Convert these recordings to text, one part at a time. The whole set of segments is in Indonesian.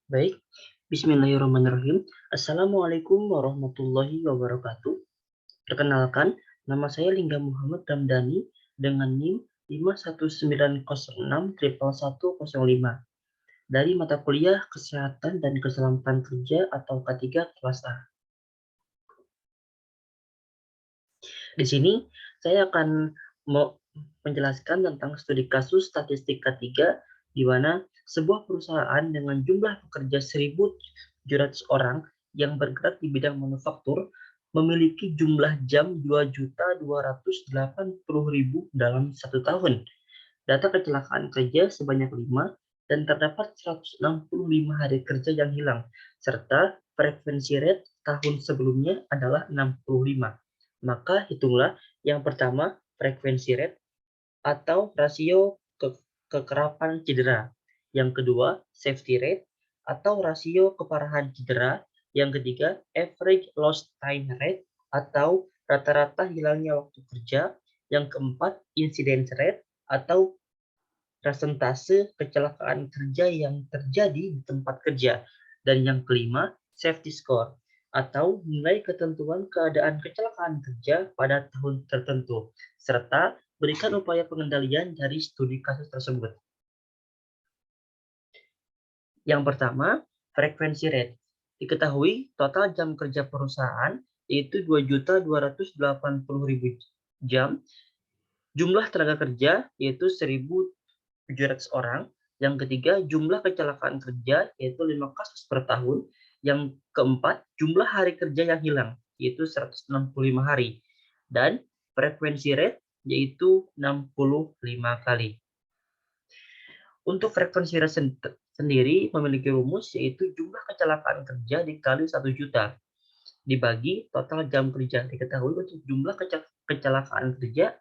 Baik, Bismillahirrahmanirrahim. Assalamualaikum warahmatullahi wabarakatuh. Perkenalkan, nama saya Lingga Muhammad Ramdhani dengan NIM 519061105 dari mata kuliah Kesehatan dan Keselamatan Kerja atau K3 kelas A. Di sini saya akan menjelaskan tentang studi kasus statistik K3 di mana sebuah perusahaan dengan jumlah pekerja 1.700 orang yang bergerak di bidang manufaktur memiliki jumlah jam 2.280.000 dalam satu tahun. Data kecelakaan kerja sebanyak 5 dan terdapat 165 hari kerja yang hilang, serta frekuensi rate tahun sebelumnya adalah 65. Maka hitunglah yang pertama frekuensi rate atau rasio kekerapan cedera. Yang kedua, safety rate atau rasio keparahan cedera. Yang ketiga, average lost time rate atau rata-rata hilangnya waktu kerja. Yang keempat, incidence rate atau persentase kecelakaan kerja yang terjadi di tempat kerja. Dan yang kelima, safety score atau nilai ketentuan keadaan kecelakaan kerja pada tahun tertentu, serta berikan upaya pengendalian dari studi kasus tersebut. Yang pertama, frekuensi rate. Diketahui total jam kerja perusahaan yaitu 2.280.000 jam. Jumlah tenaga kerja yaitu 1.700 orang. Yang ketiga, jumlah kecelakaan kerja yaitu 5 kasus per tahun. Yang keempat, jumlah hari kerja yang hilang yaitu 165 hari. Dan frekuensi rate yaitu 65 kali. Untuk frekuensi rate sendiri memiliki rumus yaitu jumlah kecelakaan kerja dikali 1 juta dibagi total jam kerja. Diketahui untuk jumlah kecelakaan kerja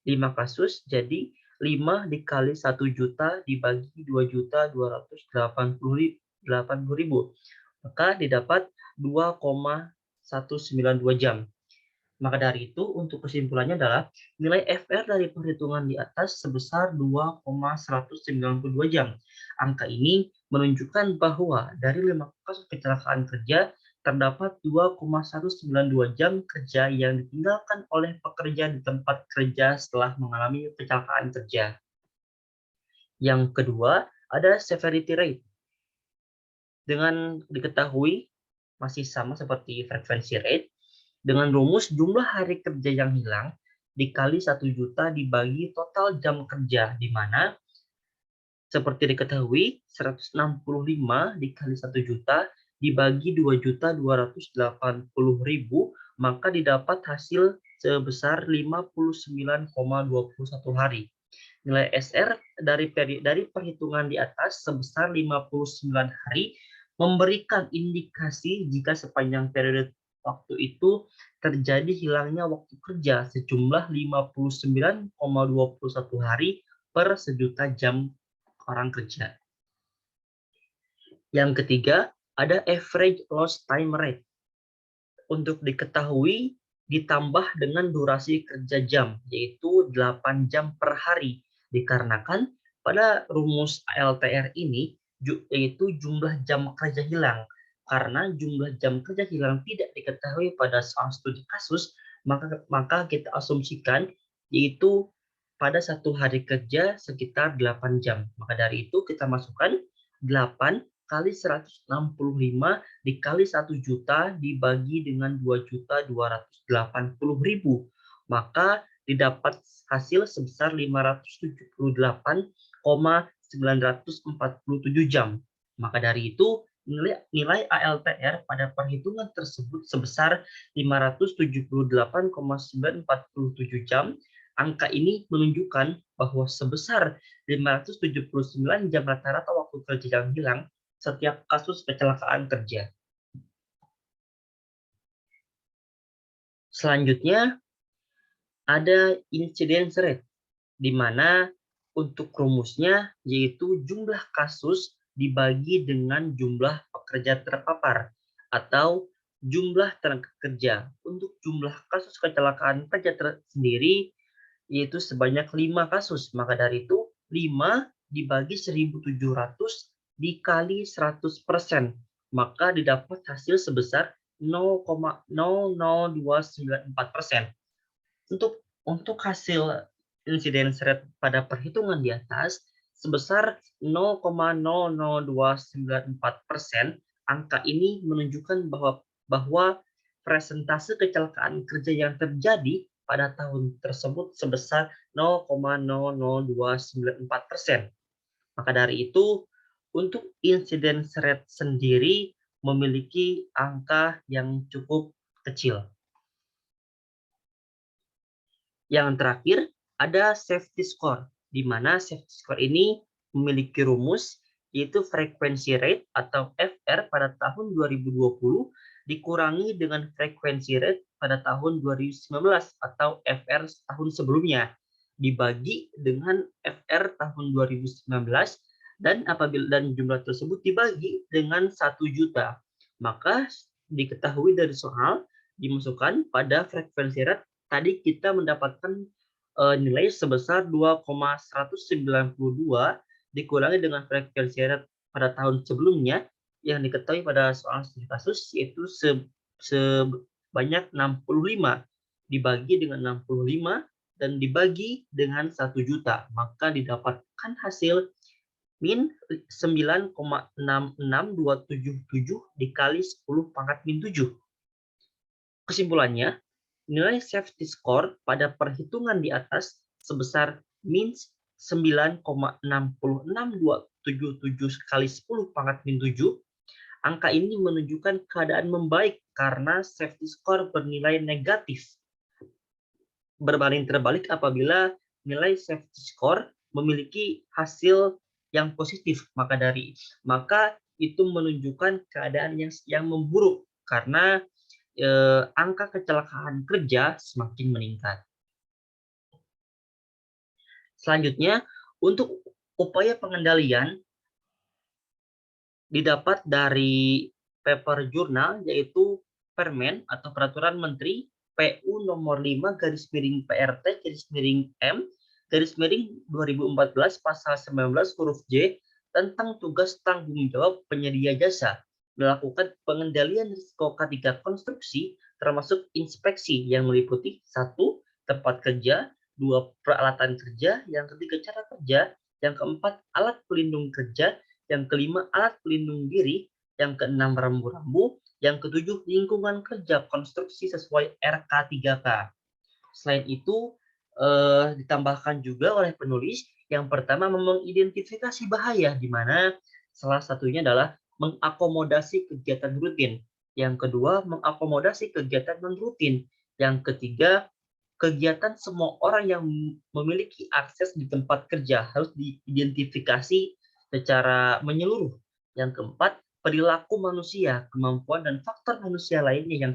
5 kasus, jadi 5 dikali 1 juta dibagi 2.280.000. Maka didapat 2,192 jam. Maka dari itu, untuk kesimpulannya adalah nilai FR dari perhitungan di atas sebesar 2,192 jam. Angka ini menunjukkan bahwa dari 5 kasus kecelakaan kerja, terdapat 2,192 jam kerja yang ditinggalkan oleh pekerja di tempat kerja setelah mengalami kecelakaan kerja. Yang kedua, ada severity rate. Dengan diketahui masih sama seperti frekuensi rate, dengan rumus jumlah hari kerja yang hilang dikali 1 juta dibagi total jam kerja, di mana seperti diketahui 165 dikali 1 juta dibagi 2.280.000, maka didapat hasil sebesar 59,21 hari. Nilai SR dari perhitungan di atas sebesar 59 hari memberikan indikasi jika sepanjang periode waktu itu terjadi hilangnya waktu kerja sejumlah 59,21 hari per sejuta jam orang kerja. Yang ketiga, ada average lost time rate. Untuk diketahui ditambah dengan durasi kerja jam, yaitu 8 jam per hari. Dikarenakan pada rumus ALTR ini, yaitu jumlah jam kerja hilang. Karena jumlah jam kerja hilang tidak diketahui pada saat studi kasus, maka kita asumsikan yaitu pada satu hari kerja sekitar 8 jam. Maka dari itu kita masukkan 8 kali 165 dikali 1 juta dibagi dengan 2.280.000, maka didapat hasil sebesar 578,947 jam. Maka dari itu nilai ALTR pada perhitungan tersebut sebesar 578,947 jam. Angka ini menunjukkan bahwa sebesar 579 jam rata-rata waktu kerja yang hilang setiap kasus kecelakaan kerja. Selanjutnya ada incidence rate, di mana untuk rumusnya yaitu jumlah kasus dibagi dengan jumlah pekerja terpapar atau jumlah tenaga kerja. Untuk jumlah kasus kecelakaan kerja sendiri yaitu sebanyak 5 kasus. Maka dari itu 5 dibagi 1.700 dikali 100%, maka didapat hasil sebesar 0,00294%. Untuk hasil incidence rate pada perhitungan di atas sebesar 0,00294%, angka ini menunjukkan bahwa presentase kecelakaan kerja yang terjadi pada tahun tersebut sebesar 0,00294%. Maka dari itu, untuk incidence rate sendiri memiliki angka yang cukup kecil. Yang terakhir, ada safety score, di mana safety score ini memiliki rumus, yaitu frequency rate atau FR pada tahun 2020 dikurangi dengan frequency rate pada tahun 2019 atau FR tahun sebelumnya, dibagi dengan FR tahun 2019, dan jumlah tersebut dibagi dengan 1 juta. Maka diketahui dari soal dimasukkan pada frequency rate. Tadi kita mendapatkan nilai sebesar 2,192 dikurangi dengan frekuensi rate pada tahun sebelumnya yang diketahui pada soal studi kasus, yaitu sebanyak 65 dibagi dengan 65 dan dibagi dengan 1 juta, maka didapatkan hasil min 9,66277 dikali 10 pangkat min 7. Kesimpulannya, nilai safety score pada perhitungan di atas sebesar min 9,66277 kali 10 pangkat min 7. Angka ini menunjukkan keadaan membaik karena safety score bernilai negatif. Berbanding terbalik apabila nilai safety score memiliki hasil yang positif, maka itu menunjukkan keadaan yang memburuk karena angka kecelakaan kerja semakin meningkat. Selanjutnya, untuk upaya pengendalian didapat dari paper jurnal, yaitu Permen atau Peraturan Menteri PU nomor 5/M/M/2014 pasal 19 huruf J tentang tugas tanggung jawab penyedia jasa melakukan pengendalian risiko ketiga konstruksi, termasuk inspeksi yang meliputi 1. Tempat kerja, 2. Peralatan kerja, yang ketiga cara kerja, yang keempat alat pelindung kerja, yang kelima alat pelindung diri, yang keenam rambu-rambu, yang ketujuh lingkungan kerja konstruksi sesuai RK3K. Selain itu, ditambahkan juga oleh penulis, yang pertama mengidentifikasi bahaya, di mana salah satunya adalah mengakomodasi kegiatan rutin. Yang kedua, mengakomodasi kegiatan non-rutin. Yang ketiga, kegiatan semua orang yang memiliki akses di tempat kerja harus diidentifikasi secara menyeluruh. Yang keempat, perilaku manusia, kemampuan dan faktor manusia lainnya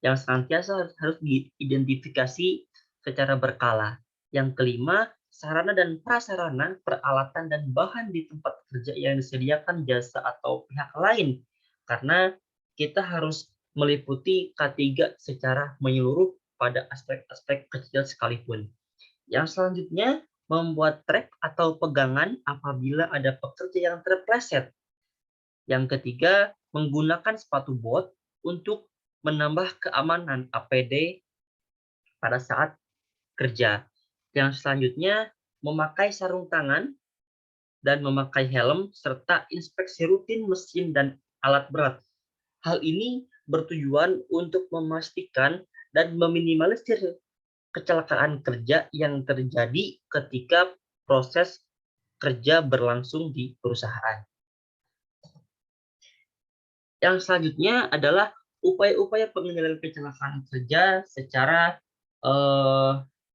yang senantiasa harus diidentifikasi secara berkala. Yang kelima, sarana dan prasarana, peralatan dan bahan di tempat kerja yang disediakan jasa atau pihak lain. Karena kita harus meliputi K3 secara menyeluruh pada aspek-aspek kecil sekalipun. Yang selanjutnya, membuat trek atau pegangan apabila ada pekerja yang terpleset. Yang ketiga, menggunakan sepatu bot untuk menambah keamanan APD pada saat kerja. Yang selanjutnya, memakai sarung tangan dan memakai helm, serta inspeksi rutin mesin dan alat berat. Hal ini bertujuan untuk memastikan dan meminimalisir kecelakaan kerja yang terjadi ketika proses kerja berlangsung di perusahaan. Yang selanjutnya adalah upaya-upaya pengendalian kecelakaan kerja secara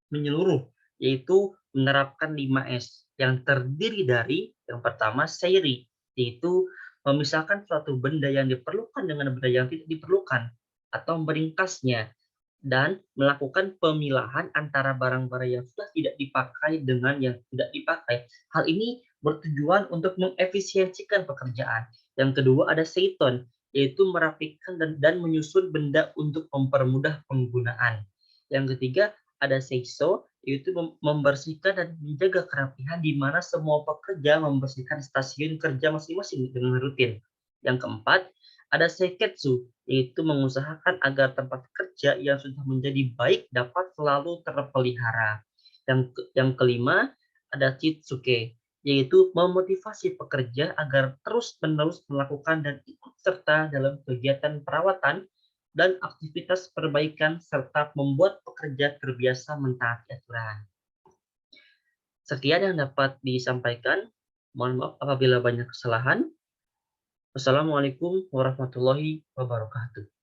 menyeluruh, yaitu menerapkan 5S yang terdiri dari yang pertama SEIRI, yaitu memisahkan suatu benda yang diperlukan dengan benda yang tidak diperlukan atau meringkasnya, dan melakukan pemilahan antara barang-barang yang sudah tidak dipakai dengan yang tidak dipakai. Hal ini bertujuan untuk mengefisiensikan pekerjaan. Yang kedua ada SEITON, yaitu merapikan dan menyusun benda untuk mempermudah penggunaan. Yang ketiga Ada seiso, yaitu membersihkan dan menjaga kerapihan di mana semua pekerja membersihkan stasiun kerja masing-masing dengan rutin. Yang keempat, ada seiketsu, yaitu mengusahakan agar tempat kerja yang sudah menjadi baik dapat selalu terpelihara. Yang kelima, ada chitsuke, yaitu memotivasi pekerja agar terus-menerus melakukan dan ikut serta dalam kegiatan perawatan dan aktivitas perbaikan serta membuat pekerja terbiasa mentaati aturan. Sekian yang dapat disampaikan. Mohon maaf apabila banyak kesalahan. Wassalamualaikum warahmatullahi wabarakatuh.